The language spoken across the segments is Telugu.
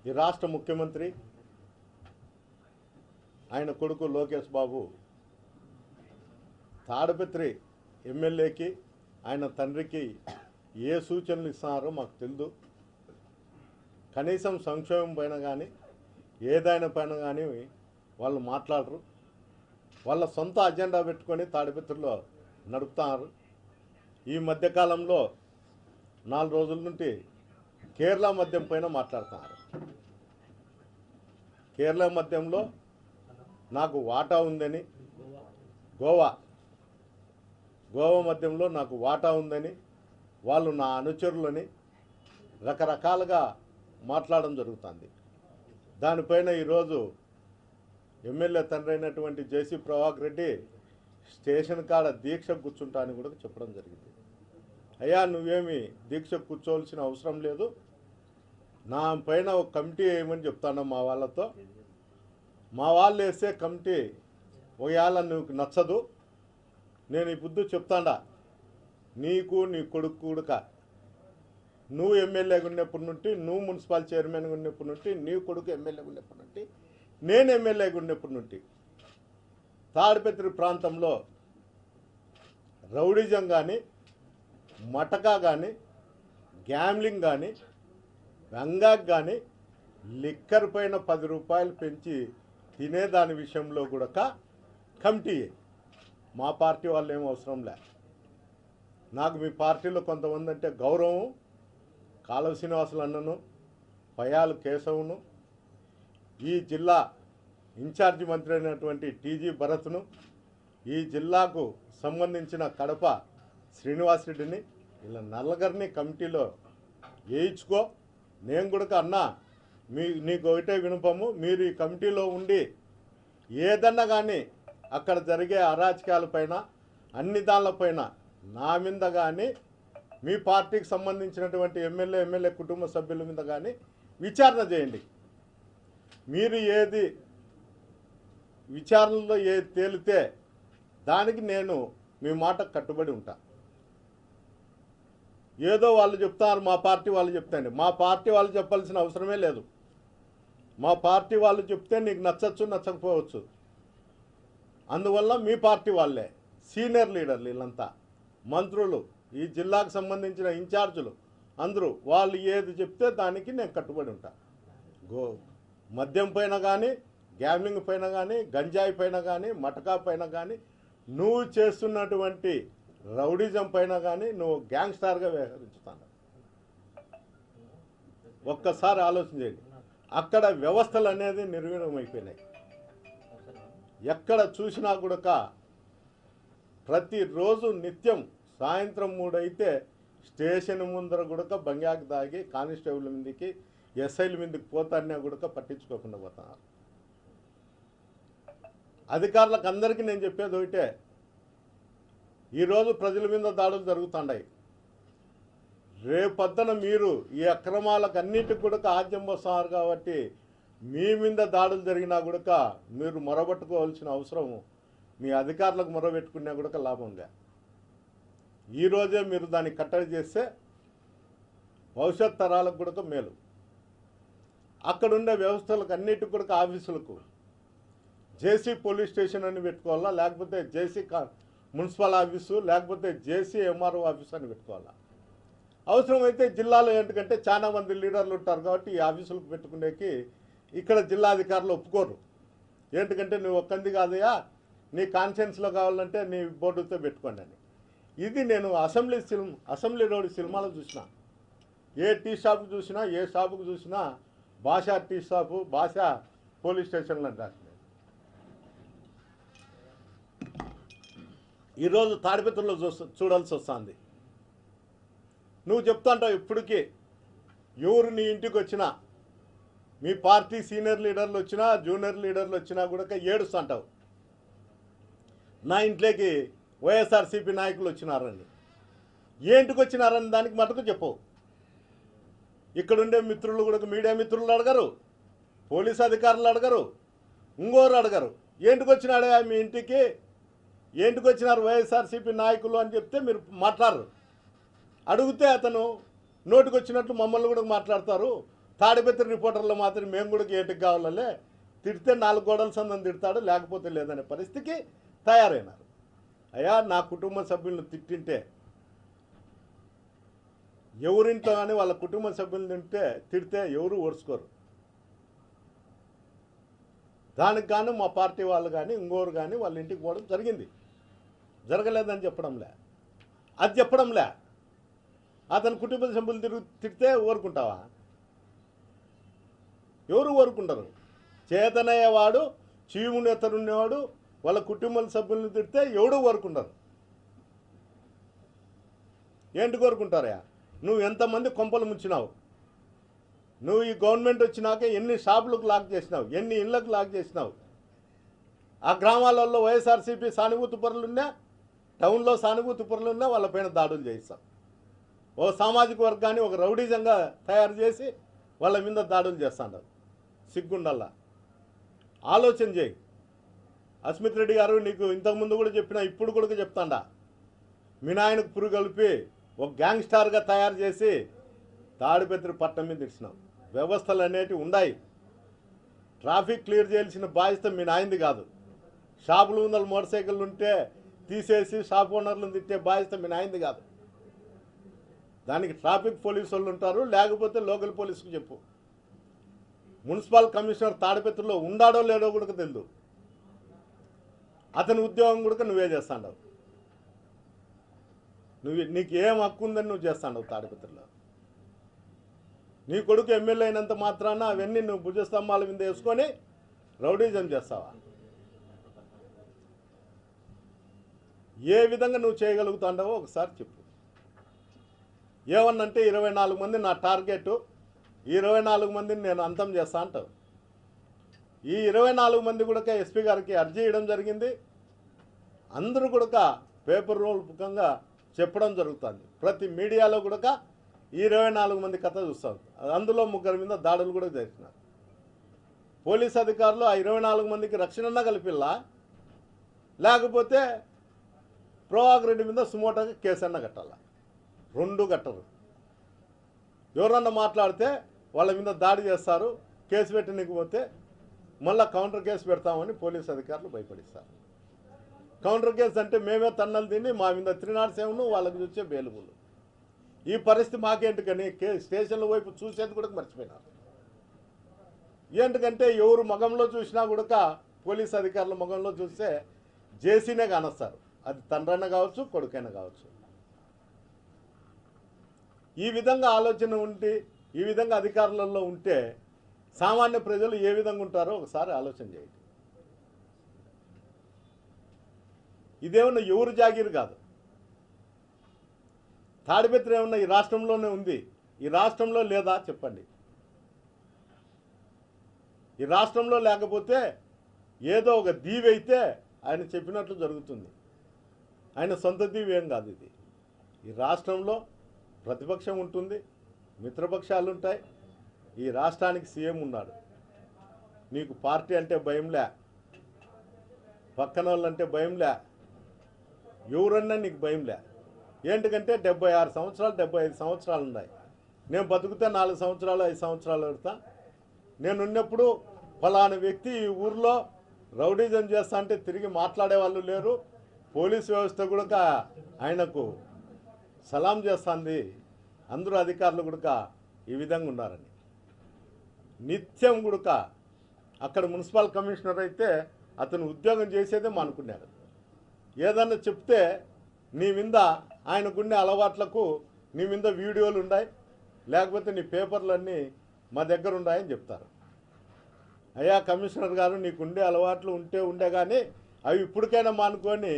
ఈ రాష్ట్ర ముఖ్యమంత్రి ఆయన కొడుకు లోకేష్ బాబు తాడిపత్రి ఎమ్మెల్యేకి ఆయన తండ్రికి ఏ సూచనలు ఇస్తున్నారో మాకు తెలియదు. కనీసం సంక్షేమం పైన కానీ ఏదైనా పైన కానీ వాళ్ళు మాట్లాడరు. వాళ్ళ సొంత అజెండా పెట్టుకొని తాడిపత్రిలో నడుపుతున్నారు. ఈ మధ్యకాలంలో 4 రోజుల నుండి కేరళ మద్యం పైన మాట్లాడుతున్నారు. కేరళ మద్యంలో నాకు వాటా ఉందని, గోవా మద్యంలో నాకు వాటా ఉందని, వాళ్ళు నా అనుచరులని రకరకాలుగా మాట్లాడడం జరుగుతుంది. దానిపైన ఈరోజు ఎమ్మెల్యే తండ్రి అయినటువంటి జేసీ ప్రభాకర్ రెడ్డి స్టేషన్ కాడ దీక్ష కూర్చుంటా అని కూడా చెప్పడం జరిగింది. అయ్యా, నువ్వేమి దీక్ష కూర్చోవలసిన అవసరం లేదు, నా పైన ఒక కమిటీ వేయమని చెప్తాను మా వాళ్ళతో. మా వాళ్ళు వేసే కమిటీ ఒకవేళ నువ్వు నచ్చదు, నేను ఈ బుద్ధి చెప్తాడా, నీకు నీ కొడుకు కూడక నువ్వు ఎమ్మెల్యేగా ఉన్నప్పటి నుండి, నువ్వు మున్సిపల్ చైర్మన్గా ఉన్నప్పటి నుండి, నీ కొడుకు ఎమ్మెల్యేగా ఉన్నప్పటి నుండి, నేను ఎమ్మెల్యేగా ఉన్నప్పటి నుండి తాడిపత్రి ప్రాంతంలో రౌడిజం కానీ, మటకా కానీ, గ్యామ్లింగ్ కానీ, వెంగాక్ కానీ, లిక్కర్ పైన 10 రూపాయలు పెంచి తినేదాని విషయంలో కూడా కమిటీ. మా పార్టీ వాళ్ళు ఏం అవసరం లే. నాకు మీ పార్టీలో కొంతమంది అంటే గౌరవం. కాలువ శ్రీనివాసులు అన్నను, పయాలు కేశవును, ఈ జిల్లా ఇన్ఛార్జి మంత్రి అయినటువంటి టీజీ భరత్ను, ఈ జిల్లాకు సంబంధించిన కడప శ్రీనివాసరెడ్డిని, ఇలా నల్లగరిని కమిటీలో వేయించుకో. నేను కూడా అన్నా, నీకు ఒకటే వినపము, మీరు ఈ కమిటీలో ఉండి ఏదన్నా కానీ అక్కడ జరిగే అరాచకాలపైన అన్ని దానిపైన నా మీద కానీ మీ పార్టీకి సంబంధించినటువంటి ఎమ్మెల్యే కుటుంబ సభ్యుల మీద కానీ విచారణ చేయండి. మీరు ఏది విచారణలో ఏది తేలితే దానికి నేను మీ మాట కట్టుబడి ఉంటా. ఏదో వాళ్ళు చెప్తారు, మా పార్టీ వాళ్ళు చెప్తాండి. మా పార్టీ వాళ్ళు చెప్పాల్సిన అవసరమే లేదు. మా పార్టీ వాళ్ళు చెప్తే నీకు నచ్చచ్చు, నచ్చకపోవచ్చు. అందువల్ల మీ పార్టీ వాళ్ళే సీనియర్ లీడర్లు, వీళ్ళంతా మంత్రులు, ఈ జిల్లాకు సంబంధించిన ఇన్ఛార్జులు అందరూ వాళ్ళు ఏది చెప్తే దానికి నేను కట్టుబడి ఉంటా. మద్యం పైన కానీ, గ్యామ్లింగ్ పైన కానీ, గంజాయి పైన కానీ, మటకా పైన కానీ, నువ్వు చేస్తున్నటువంటి రౌడిజం పైన కానీ నువ్వు గ్యాంగ్స్టార్గా వ్యవహరించుతాను. ఒక్కసారి ఆలోచన చేయండి. అక్కడ వ్యవస్థలు అనేది నిర్వీర్యమైపోయినాయి. ఎక్కడ చూసినా కూడా ప్రతిరోజు నిత్యం సాయంత్రం 3 అయితే స్టేషన్ ముందర కూడా బంగాకి దాగి కానిస్టేబుల్ మీదకి, ఎస్ఐల మీదకి పోతానే కూడా పట్టించుకోకుండా పోతున్నారు. అధికారులకు అందరికీ నేను చెప్పేది ఒకటే, ఈరోజు ప్రజల మీద దాడులు జరుగుతున్నాయి. రేపొద్దున మీరు ఈ అక్రమాలకు అన్నిటికి కూడా ఆద్యం వస్తున్నారు కాబట్టి మీ మీద దాడులు జరిగినా కూడా మీరు మొరబెట్టుకోవాల్సిన అవసరం, మీ అధికారులకు మొరబెట్టుకున్నా కూడా లాభం లే. ఈరోజే మీరు దాన్ని కట్టడి చేస్తే భవిష్యత్ తరాలకు కూడా మేలు. అక్కడుండే వ్యవస్థలకు అన్నిటికి కూడా ఆఫీసులకు జేసీ పోలీస్ స్టేషన్ అని పెట్టుకోవాలా, లేకపోతే జేసీ మున్సిపల్ ఆఫీసు, లేకపోతే జేసీ ఎంఆర్ఓ ఆఫీసు అని పెట్టుకోవాలా. అవసరమైతే జిల్లాలో ఏంటంటే చాలా మంది లీడర్లు ఉంటారు కాబట్టి ఈ ఆఫీసులకు పెట్టుకునేకి ఇక్కడ జిల్లాధికారులు ఒప్పుకోరు. ఏంటంటే నువ్వు ఒక్కంది కాదయా, నీ కాన్షియన్స్లో కావాలంటే నీ బోర్డుతో పెట్టుకోండి అని. ఇది నేను అసెంబ్లీ రోడ్ సినిమాలో చూసిన. ఏ టీ షాప్ చూసినా, ఏ షాపుకు చూసినా భాషా టీ షాపు, భాషా పోలీస్ స్టేషన్లు అని రాసినాయి. ఈరోజు తాడిపత్రిలో చూడాల్సి వస్తుంది. నువ్వు చెప్తాంటావు ఇప్పటికీ, ఎవరు నీ ఇంటికి వచ్చినా, మీ పార్టీ సీనియర్ లీడర్లు వచ్చినా, జూనియర్ లీడర్లు వచ్చినా కూడా ఏడుస్తుంటావు, నా ఇంట్లోకి వైఎస్ఆర్సీపీ నాయకులు వచ్చినారని. ఏంటికి వచ్చినారని దానికి మటుకు చెప్పవు. ఇక్కడుండే మిత్రులు కూడా, మీడియా మిత్రులు అడగరు, పోలీసు అధికారులు అడగరు, ఇంకోరు అడగరు. ఏంటికి వచ్చినాడే మీ ఇంటికి, ఏంటికి వచ్చినారు వైఎస్ఆర్సీపీ నాయకులు అని చెప్తే మీరు మాట్లాడరు. అడిగితే అతను నోటికి వచ్చినట్లు మమ్మల్ని కూడా మాట్లాడతారు, తాడిపత్రి రిపోర్టర్లు మాత్రం మేము కూడా ఏంటికి కావాలలే, తిడితే 4 గోడల సందని తిడతాడు, లేకపోతే లేదనే పరిస్థితికి తయారైనారు. అయ్యా, నా కుటుంబ సభ్యులను తిట్టింటే, ఎవరింట్లో కానీ వాళ్ళ కుటుంబ సభ్యులను తిడితే ఎవరు ఓర్చుకోరు. దానికి గాను మా పార్టీ వాళ్ళు కానీ ఇంకోరు కానీ వాళ్ళ ఇంటికి పోవడం జరిగింది. జరగలేదని చెప్పడంలే, అది చెప్పడంలే. అతని కుటుంబ సభ్యులు తిడితే ఊరుకుంటావా? ఎవరు ఊరుకుంటారు? చేతనయ్యేవాడు, చీముని ఎత్తనున్నవాడు వాళ్ళ కుటుంబ సభ్యులను తిడితే ఎవడు ఊరుకుంటారు? ఏంటి కోరుకుంటారా? నువ్వు ఎంతమంది కొంపలు ముంచినావు? నువ్వు ఈ గవర్నమెంట్ వచ్చినాక ఎన్ని షాపులకు లాక్ చేసినావు, ఎన్ని ఇళ్లకు లాక్ చేసినావు? ఆ గ్రామాలలో వైఎస్ఆర్సీపీ సానుభూతి పరులున్నా, టౌన్లో సానుభూతి పరులున్నా వాళ్ళపైన దాడులు చేయిస్తాం. ఓ సామాజిక వర్గాన్ని ఒక రౌడీజంగా తయారు చేసి వాళ్ళ మీద దాడులు చేస్తాడు. సిగ్గుండల్లా ఆలోచన చేయి. అస్మిత్ రెడ్డి గారు, నీకు ఇంతకుముందు కూడా చెప్పినా, ఇప్పుడు కూడా చెప్తాడా, మీ నాయనకు పురుగు కలిపి ఒక గ్యాంగ్స్టార్గా తయారు చేసి తాడిపత్రి పట్టణం మీద ఇచ్చినాం. వ్యవస్థలు అనేటివి ఉన్నాయి. ట్రాఫిక్ క్లియర్ చేయాల్సిన బాధ్యత మీ నాయనది కాదు. షాపులు ముందర మోటార్ సైకిళ్ళు ఉంటే తీసేసి షాప్ ఓనర్లను తిట్టే బాధ్యత మీ నాయనది కాదు. దానికి ట్రాఫిక్ పోలీసు వాళ్ళు ఉంటారు, లేకపోతే లోకల్ పోలీసుకు చెప్పు. మున్సిపల్ కమిషనర్ తాడిపత్రిలో ఉండాడో లేడో కూడా తెలియదు. అతని ఉద్యోగం కూడా నువ్వే చేస్తాండవు. నీకు ఏం హక్కు ఉందని నువ్వు చేస్తాండవు తాడిపత్రిలో. నీ కొడుకు ఎమ్మెల్యే అయినంత మాత్రాన అవన్నీ నువ్వు భుజస్తంభాల మీద వేసుకొని రౌడీజం చేస్తావా? ఏ విధంగా నువ్వు చేయగలుగుతాండవో ఒకసారి చెప్పు. ఏమన్నంటే 24 మంది నా టార్గెట్, ఈ 24 మందిని నేను అంతం చేస్తా అంటావు. ఈ 24 మంది కూడా ఎస్పీ గారికి అర్జీ ఇవ్వడం జరిగింది. అందరూ కూడా పేపర్ రూపకంగా చెప్పడం జరుగుతుంది. ప్రతి మీడియాలో కూడా ఈ 24 మంది కథ చూస్తారు. అందులో 3 మీద దాడులు కూడా చేసినారు. పోలీస్ అధికారులు ఆ 24 మందికి రక్షణ కల్పిల్లా, లేకపోతే ప్రభాకర్ రెడ్డి మీద సుమోటోగా కేసు అన్న కట్టాల. 2 కట్టరు. ఎవరన్నా మాట్లాడితే వాళ్ళ మీద దాడి చేస్తారు, కేసు పెట్టనికపోతే మళ్ళీ కౌంటర్ కేసు పెడతామని పోలీస్ అధికారులు భయపడిస్తారు. కౌంటర్ కేసు అంటే మేమే తన్నలు తిని మా మీద 307 వాళ్ళకి చూసే బెయిలబుల్. ఈ పరిస్థితి మాకేంటి కానీ స్టేషన్ల వైపు చూసేది కూడా మర్చిపోయినారు. ఏంటంటే ఎవరు మగంలో చూసినా కూడా పోలీస్ అధికారుల మగంలో చూస్తే జేసీనే కానొస్తారు. అది తండ్రైనా కావచ్చు, కొడుకైనా కావచ్చు. ఈ విధంగా ఆలోచన ఉంటే, ఈ విధంగా అధికారులలో ఉంటే సామాన్య ప్రజలు ఏ విధంగా ఉంటారో ఒకసారి ఆలోచన చేయండి. ఇదేమన్నా ఎవరు జాగీరు కాదు. తాడిపత్రి ఏమన్నా ఈ రాష్ట్రంలోనే ఉంది, ఈ రాష్ట్రంలో లేదా చెప్పండి. ఈ రాష్ట్రంలో లేకపోతే ఏదో ఒక దీవి అయితే ఆయన చెప్పినట్లు జరుగుతుంది. ఆయన సొంత దీవి ఏం కాదు ఇది. ఈ రాష్ట్రంలో ప్రతిపక్షం ఉంటుంది, మిత్రపక్షాలు ఉంటాయి. ఈ రాష్ట్రానికి సీఎం ఉన్నాడు. నీకు పార్టీ అంటే భయంలే, పక్కన వాళ్ళంటే భయంలే, ఎవరన్నా నీకు భయంలే. ఏంటంటే 76 సంవత్సరాలు 75 సంవత్సరాలు ఉన్నాయి. నేను బతుకుతే 4 సంవత్సరాలు 5 సంవత్సరాలు పెడతా. నేను ఉన్నప్పుడు ఫలానా వ్యక్తి ఈ ఊర్లో రౌడీజం చేస్తా అంటే తిరిగి మాట్లాడే వాళ్ళు లేరు. పోలీస్ వ్యవస్థ కూడా ఆయనకు సలాం చేస్తుంది. అందరూ అధికారులు కూడా ఈ విధంగా ఉన్నారని నిత్యం కూడా అక్కడ మున్సిపల్ కమిషనర్ అయితే అతను ఉద్యోగం చేసేదే మానుకున్నాడు. ఏదన్నా చెప్తే నీ మీద ఆయనకుండే అలవాట్లకు నీ మీద వీడియోలు ఉన్నాయి, లేకపోతే నీ పేపర్లన్నీ మా దగ్గర ఉన్నాయని చెప్తారు. అయ్యా కమిషనర్ గారు, నీకుండే అలవాట్లు ఉండే కానీ అవి ఇప్పటికైనా మానుకొని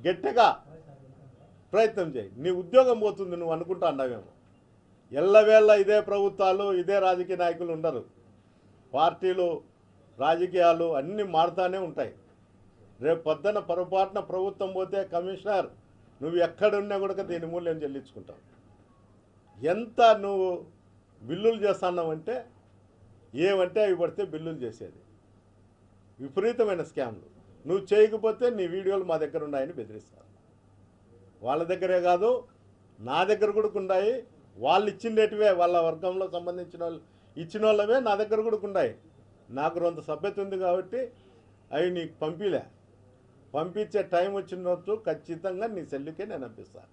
గట్టిగా ప్రయత్నం చేయి. నీ ఉద్యోగం పోతుంది నువ్వు అనుకుంటా అన్నావేమో. ఎల్లవేళ ఇదే ప్రభుత్వాలు, ఇదే రాజకీయ నాయకులు ఉండరు. పార్టీలు, రాజకీయాలు అన్నీ మారుతూనే ఉంటాయి. రేపు పొద్దున పొరపాటున ప్రభుత్వం పోతే కమిషనర్ నువ్వు ఎక్కడున్నా కూడా దీని మూల్యం చెల్లించుకుంటావు. ఎంత నువ్వు బిల్లులు చేస్తున్నావంటే ఏమంటే అవి పడితే బిల్లులు చేసేది. విపరీతమైన స్కామ్లు. నువ్వు చేయకపోతే నీ వీడియోలు మా దగ్గర ఉన్నాయని బెదిరిస్తారు. వాళ్ళ దగ్గరే కాదు, నా దగ్గర కూడా ఉన్నాయి. వాళ్ళు ఇచ్చిండేటివే, వాళ్ళ వర్గంలో సంబంధించిన వాళ్ళు ఇచ్చిన వాళ్ళవే నా దగ్గర కూడా ఉన్నాయి. నాకు కొంత సభ్యత ఉంది కాబట్టి అవి నీకు పంపిలే. పంపించే టైం వచ్చినట్టు ఖచ్చితంగా నీ సెల్లుకే నేను పంపిస్తాను.